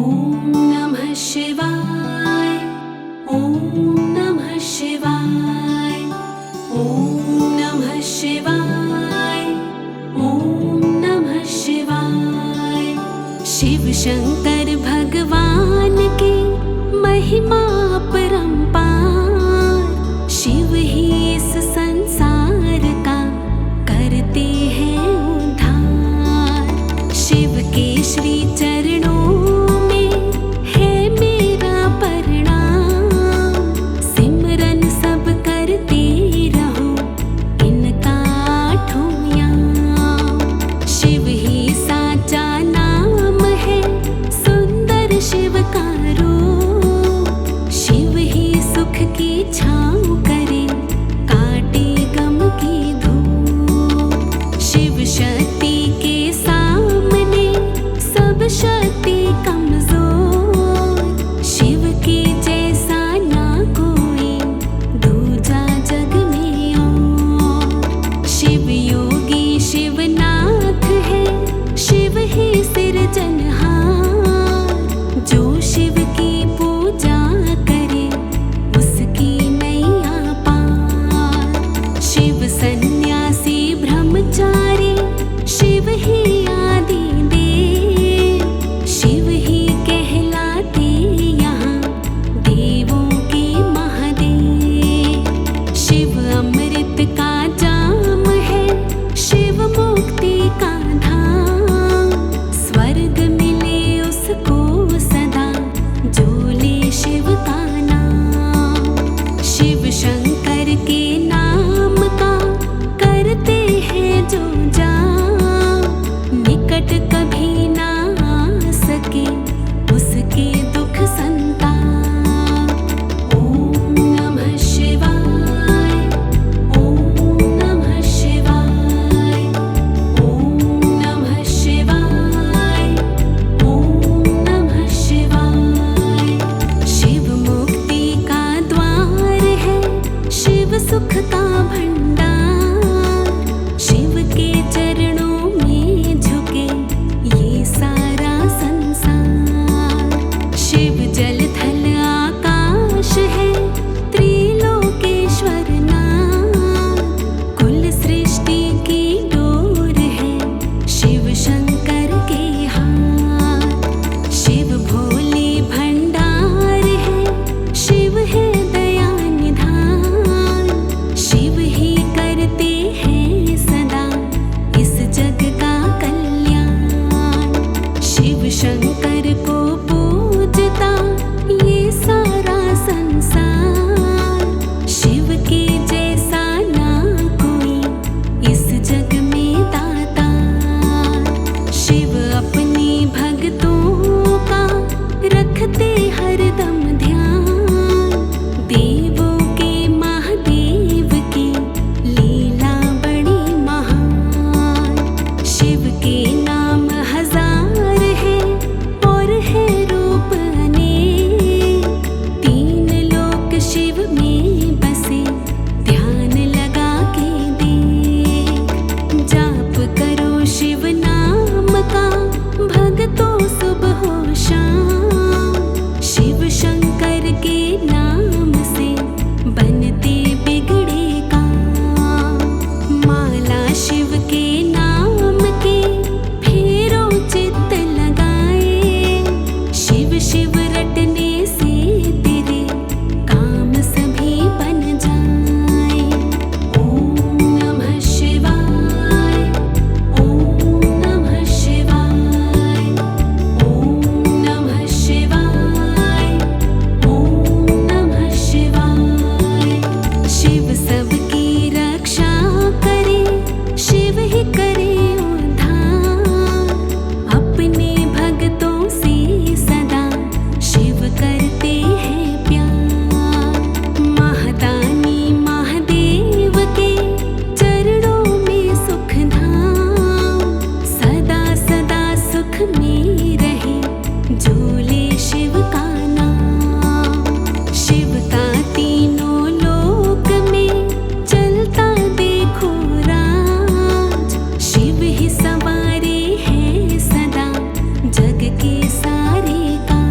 ॐ नमः शिवाय। ॐ नमः शिवाय। ॐ नमः शिवाय। ॐ नमः शिवाय। शिव शंकर भगवान की महिमा परंपार। शिव ही इस संसार का करते हैं उद्धार। शिव के श्री चरणों जग के सारे का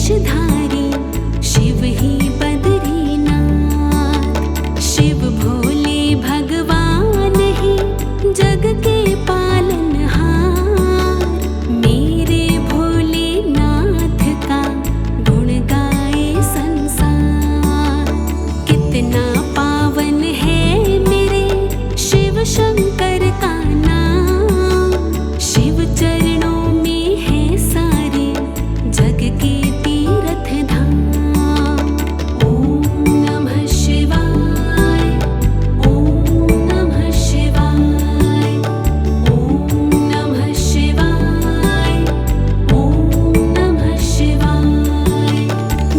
वेशधारी शिव ही बद्रीनाथ। शिव भोले भगवान ही जग के पालनहार। मेरे भोलेनाथ का गुण गाए संसार। कितना पावन है मेरे शिव शंकर का नाम। शिव चरणों में है सारे जग के तीर्थ धाम। ओम नमः शिवाय, ओम नमः शिवाय, ओम नमः शिवाय, ओम नमः शिवाय।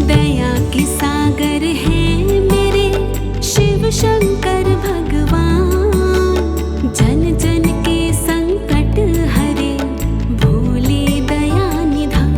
दया के सागर हैं मेरे शिव शंकर भगवान। जन जन के संकट हरे भोले दया निधान।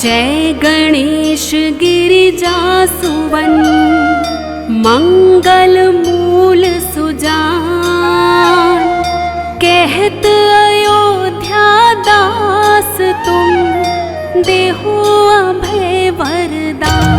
जय गणेश गिरिजासुवन मंगल मूल सुजान। कहत अयोध्या दास तुम देहो अभय वरदान।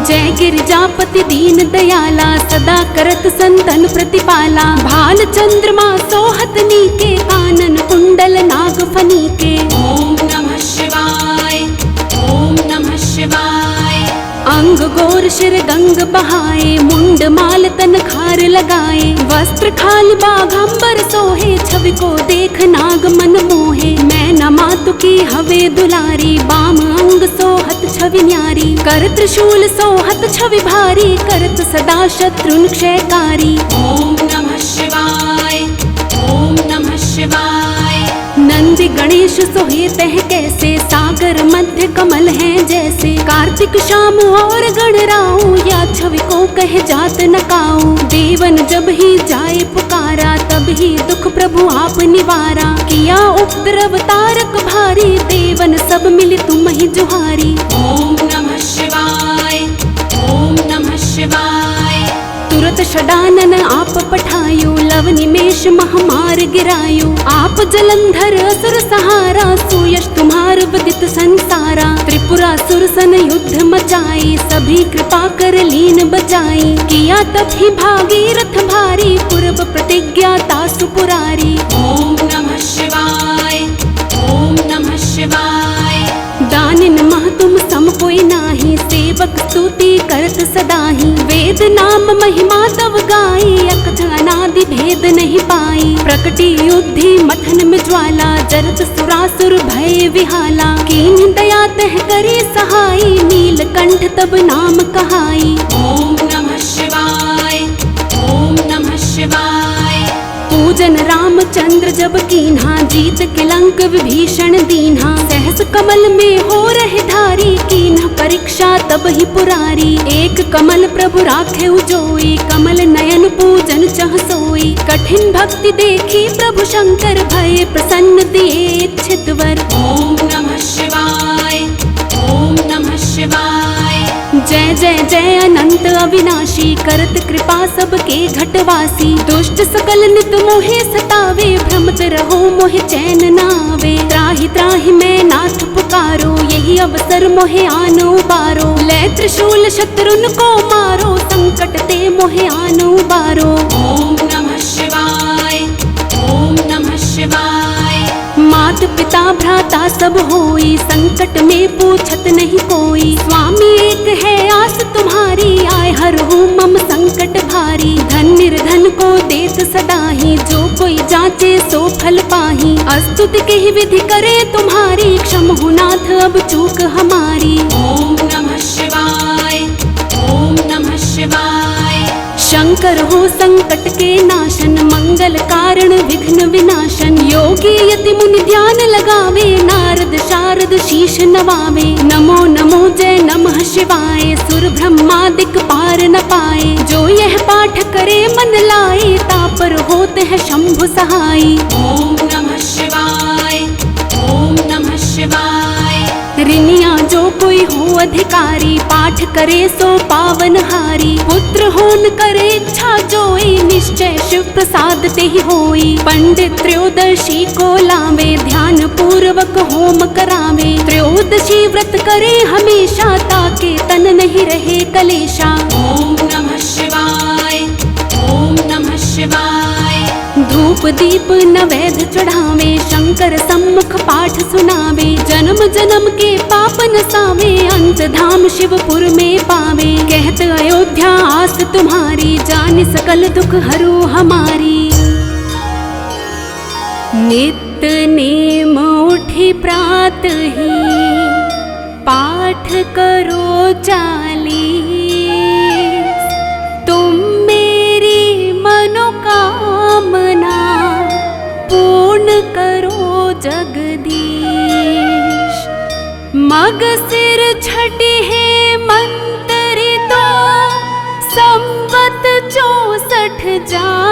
जय गिरिजापति दीन दयाला सदा करत संतन प्रतिपाला। भाल चंद्रमा सोहत नीके कानन कुंडल नाग फनीके। ओम नमः शिवाय ओम नमः शिवाय। अंग गोर शिर गंग बहाए मुंड माल तन खार लगाए। वस्त्र खाल बाघंबर सोहे छवि को देख नाग मन मोहे। मैं न मातु की हवे दुलारी बाम अंग सोहत छवि न्यारी। कर त्रिशूल सोहत छवि भारी करत सदा शत्रुन क्षयकारी। ओम नमः शिवाय ओम नमः शिवाय। नंदी गणेश सोहे तह कैसे सागर मध्य कमल है जैसे। कार्तिक शाम और गणराऊ या छवि को कह जात न काऊ। देवन जब ही जाए पुकारा तब ही दुख प्रभु आप निवारा। किया उपद्रव तारक भारी देवन सब मिली तुम ही जुहारी। ओम नमः शिवाय ओम नमः शिवाय। तुरत षडानन आप पठायो लव निमेष महामार गिरायो। आप जलंधर असुर सहारा सुयश तुम्हार विदित संसारा। त्रिपुरासुर सन युद्ध मचाई सभी कृपा कर लीन बचाई। किया तब ही भागीरथ भारी पूर्व प्रतिज्ञा तासु पुरारी। ओम नमः शिवाय ओम नमः शिवाय। दानिन मह तुम सम कोई नाही सेवक स्तुति करत सदाही। वेद नाम महिमा तव गाई अकथ अनादि भेद नहीं पाई। प्रकटी युद्धि मथन में ज्वाला जरत सुरासुर भय विहाला। कीन्ह दया तह करी सहाई नीलकंठ तब नाम कहाई। ओम नमः शिवाय ओम नमः शिवाय। पूजन रामचंद्र जब कीन्हा जीत के लंक विभीषण दीन्हा। सहस कमल में हो रहे धारी कीन्हा परीक्षा तब ही पुरारी। एक कमल प्रभु राखे उजोई कमल नयन पूजन चह सोई। कठिन भक्ति देखी प्रभु शंकर भय प्रसन्न दिए इच्छित वर। ओम नमः शिवाय ओम नमः शिवाय। जय जय जय अनंत अविनाशी करत कृपा सबके घटवासी। दुष्ट सकल नित मोहे सतावे भ्रमत रहो मोहे चैन नावे। त्राहि त्राहि मैं नाथ पुकारो यही अवसर मोहे आन उबारो। ले त्रिशूल शत्रुन को मारो संकट ते मोहे आन उबारो। ओम नमः शिवाय ओम नमः शिवाय। मात पिता भ्राता सब होई संकट में पूछत नहीं कोई। स्वामी एक है आस तुम्हारी आय हर हो मम संकट भारी। धन निर्धन को देत सदाही जो कोई जाचे सो फल पाही। अस्तुति के ही विधि करे तुम्हारी क्षम हो नाथ अब चूक हमारी। ओम नमः शिवाय ओम नमः शिवाय। शंकर हो संकट के नाशन मंगल कारण विघ्न विनाशन। योगी यति मुनि ध्यान लगावे नारद शारद शीश नवावे। नमो नमो जय नमः शिवाय सुर ब्रह्मादिक पार न पाए। जो यह पाठ करे मन लाए तापर होते है शंभु सहाय। ओम नमः शिवाय ओम नमः शिवाय। ऋणिया जो कोई हो अधिकारी पाठ करे सो पावन हारी। पुत्र होन करे इच्छा जोई निश्चय शिव प्रसाद ते ही होई। पंडित त्रयोदशी को लावे ध्यान पूर्वक होम करावे। त्रयोदशी व्रत करे हमेशा ताके तन नहीं रहे कलेशा। ओम नमः शिवाय ओम नमः शिवाय। धूप दीप नवैध चढ़ावे शंकर सम्मुख पाठ सुनावे। जन्म जन्म के पाप नसावे अंत धाम शिवपुर में पावे। कहत अयोध्या आस तुम्हारी जान सकल दुख हरो हमारी। नित्य नेम उठी प्रात ही पाठ करो 40। तुम मेरी मनोकामना पूर्ण करो जगदीश। मग सिर छठी है मंत्री तो जा